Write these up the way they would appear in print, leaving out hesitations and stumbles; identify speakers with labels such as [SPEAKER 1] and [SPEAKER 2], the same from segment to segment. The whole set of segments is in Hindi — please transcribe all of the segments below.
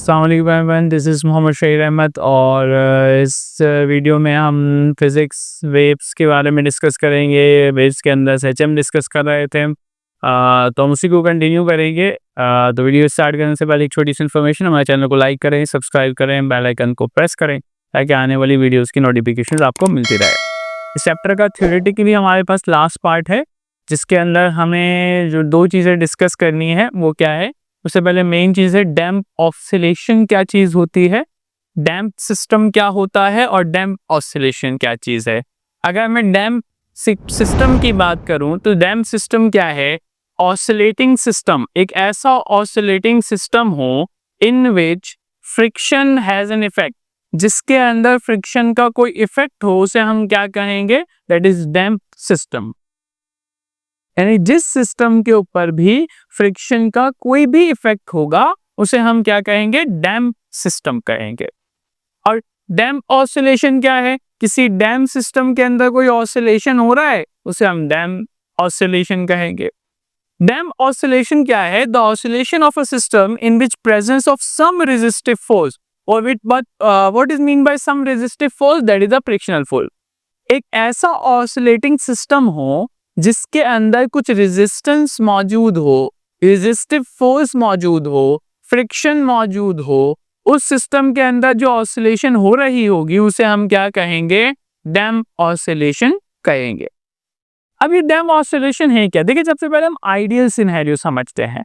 [SPEAKER 1] अस्सलाम वालेकुम everyone, this is Mohammad Shaheer Ahmed और इस वीडियो में हम फिज़िक्स वेव्स के बारे में डिस्कस करेंगे। वेव्स के अंदर से हम डिस्कस कर रहे थे तो हम उसी को कंटिन्यू करेंगे। तो वीडियो स्टार्ट करने से पहले एक छोटी सी इन्फॉर्मेशन, हमारे चैनल को लाइक करें, सब्सक्राइब करें, बेल आइकन को प्रेस करें ताकि आने वाली वीडियोज़ की नोटिफिकेशन आपको मिलती रहे। इस चैप्टर का थ्योरेटिकली हमारे पास लास्ट पार्ट है जिसके अंदर हमें जो दो चीज़ें डिस्कस करनी है वो क्या है। उससे पहले मेन चीज़ है डैम्प ऑसिलेशन क्या चीज़ होती है, डैम्प सिस्टम क्या होता है और डैम्प ऑसिलेशन क्या चीज़ है। अगर मैं डैम्प सिस्टम की बात करूं तो डैम्प सिस्टम क्या है, ऑसिलेटिंग सिस्टम, एक ऐसा ऑसिलेटिंग सिस्टम हो इन विच फ्रिक्शन हैज़ एन इफेक्ट, जिसके अंदर फ्रिक्शन का कोई इफेक्ट हो उसे हम क्या कहेंगे, दैट इज डैम्प सिस्टम। यानी जिस सिस्टम के ऊपर भी फ्रिक्शन का कोई भी इफेक्ट होगा उसे हम क्या कहेंगे, डैम्प सिस्टम कहेंगे। और डैम्प ऑसिलेशन क्या है, किसी डैम्प सिस्टम के अंदर कोई ऑसिलेशन हो रहा है उसे हम डैम्प ऑसिलेशन कहेंगे। डैम्प ऑसिलेशन क्या है, the oscillation of a system in which presence of some resistive force, और what is mean by some resistive force, that is a frictional force. एक ऐसा ऑसिलेटिंग सिस्टम हो जिसके अंदर कुछ रेजिस्टेंस मौजूद हो, रेजिस्टिव फोर्स मौजूद हो, फ्रिक्शन मौजूद हो, उस सिस्टम के अंदर जो ऑसिलेशन हो रही होगी उसे हम क्या कहेंगे, डैम्प ऑसिलेशन कहेंगे। अब ये डैम्प ऑसिलेशन है क्या, देखिए सबसे पहले हम आइडियल सिनेरियो समझते हैं।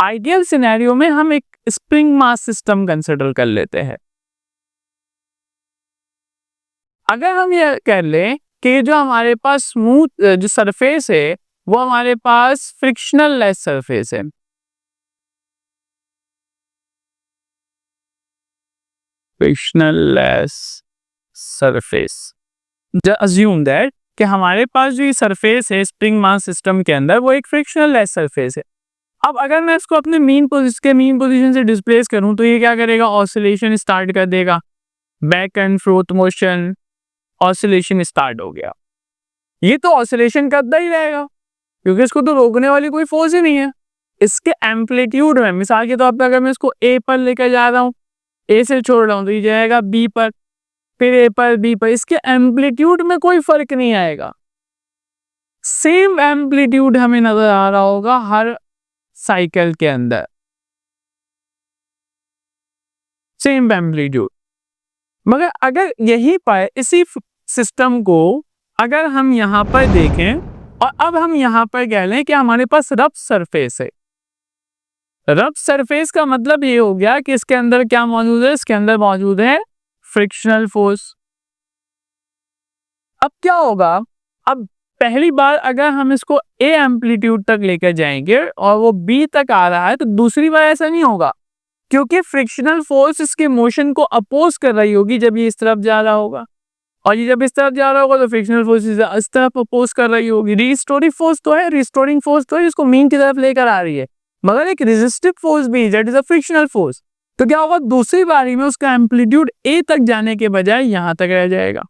[SPEAKER 1] आइडियल सिनेरियो में हम एक स्प्रिंग मास सिस्टम कंसिडर कर लेते हैं। अगर हम ये कर लें कि जो हमारे पास स्मूथ जो सरफेस है वो हमारे पास फ्रिक्शनल लेस सरफेस है, frictional less surface, assume that कि हमारे पास जो ये सरफेस है स्प्रिंग मास सिस्टम के अंदर वो एक फ्रिक्शनल लेस सरफेस है। अब अगर मैं इसको अपने मीन पोजीशन से डिस्प्लेस करूं तो ये क्या करेगा, ऑसिलेशन स्टार्ट कर देगा, back and fourth motion, oscillation start हो गया। ये तो ऑसिलेशन करता ही रहेगा क्योंकि इसको तो रोकने वाली कोई फोर्स ही नहीं है। इसके एम्पलीट्यूड में मिसाल के तौर पर अगर मैं इसको ए पर लेकर जा रहा हूँ, ए से छोड़ रहा हूँ तो ये जाएगा बी पर, फिर ए पर, बी पर, इसके एम्पलीट्यूड में कोई फर्क नहीं आएगा। सेम एम्पलीट्यूड हमें नजर आ रहा होगा हर साइकिल के अंदर, सेम एम्पलीट्यूड। मगर अगर यही पर इसी सिस्टम को अगर हम यहाँ पर देखें और अब हम यहाँ पर कह लें कि हमारे पास रफ सरफेस है, रफ सरफेस का मतलब ये हो गया कि इसके अंदर क्या मौजूद है, इसके अंदर मौजूद है फ्रिक्शनल फोर्स। अब क्या होगा, अब पहली बार अगर हम इसको ए एम्पलीट्यूड तक लेकर जाएंगे और वो बी तक आ रहा है तो दूसरी बार ऐसा नहीं होगा क्योंकि फ्रिक्शनल फोर्स इसके मोशन को अपोज कर रही होगी जब ये इस तरफ जा रहा होगा, और ये जब इस तरफ जा रहा होगा तो फ्रिक्शनल फोर्स इस तरफ अपोज कर रही होगी। रिस्टोरिंग फोर्स तो है, रिस्टोरिंग फोर्स तो है जिसको मीन की तरफ लेकर आ रही है, मगर एक रेजिस्टिव फोर्स भी, that is a frictional force. तो क्या होगा, दूसरी बारी में उसका एम्पलीट्यूड ए तक जाने के बजाय यहां तक रह जाएगा।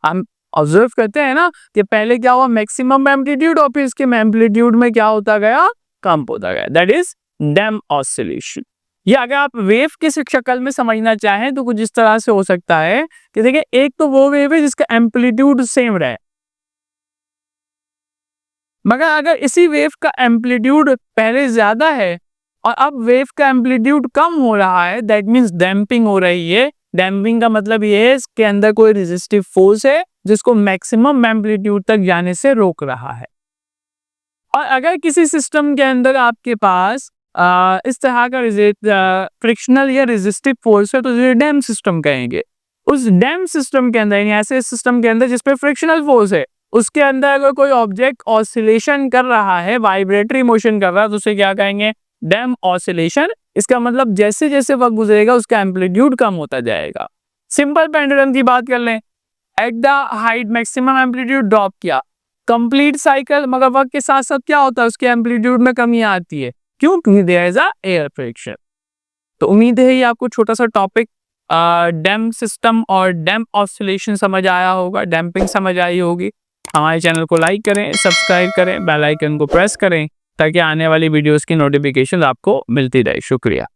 [SPEAKER 1] हम ऑब्जर्व करते हैं ना कि पहले क्या हुआ, मैक्सिमम एम्पलीट्यूड, और फिर इसके एम्पलीट्यूड में क्या होता गया, कम होता गया, दैट इज डैम्प ऑसिलेशन। ये अगर आप वेव की शक्ल में समझना चाहें तो कुछ इस तरह से हो सकता है कि देखिए एक तो वो वेव है जिसका एम्पलीट्यूड सेम रहे, मगर अगर इसी वेव का एम्पलीट्यूड पहले ज्यादा है और अब वेव का एम्पलीट्यूड कम हो रहा है, दैट मीन्स डैम्पिंग हो रही है। डैम्पिंग का मतलब ये है इसके अंदर कोई रेजिस्टिव फोर्स है जिसको मैक्सिमम एम्पलीट्यूड तक जाने से रोक रहा है। और अगर किसी सिस्टम के अंदर आपके पास इस तरह का फ्रिक्शनल या रेजिस्टिव फोर्स है तो इसे डैम्प सिस्टम कहेंगे। उस डैम्प सिस्टम के अंदर, ऐसे सिस्टम के अंदर जिसपे फ्रिक्शनल फोर्स है, उसके अंदर अगर कोई ऑब्जेक्ट ऑसिलेशन कर रहा है, वाइब्रेटरी मोशन कर रहा है, तो उसे क्या कहेंगे, डैम्प ऑसिलेशन। इसका मतलब जैसे जैसे वक्त गुजरेगा उसका एम्पलीट्यूड कम होता जाएगा। सिंपल पेंडुलम की बात कर लें, at the height maximum amplitude drop किया, कंप्लीट साइकिल, मगर वक्त के साथ साथ क्या होता है, उसके एम्पलीट्यूड में कमी आती है, क्यों, क्योंकि there is a air friction. तो उम्मीद है ये आपको छोटा सा टॉपिक डैम्प सिस्टम और डैम्प ऑसिलेशन समझ आया होगा, डैम्पिंग समझ आई होगी। हमारे चैनल को लाइक करें, सब्सक्राइब करें, बेल आइकन को प्रेस करें ताकि आने वाली वीडियोस की नोटिफिकेशन आपको मिलती रहे। शुक्रिया।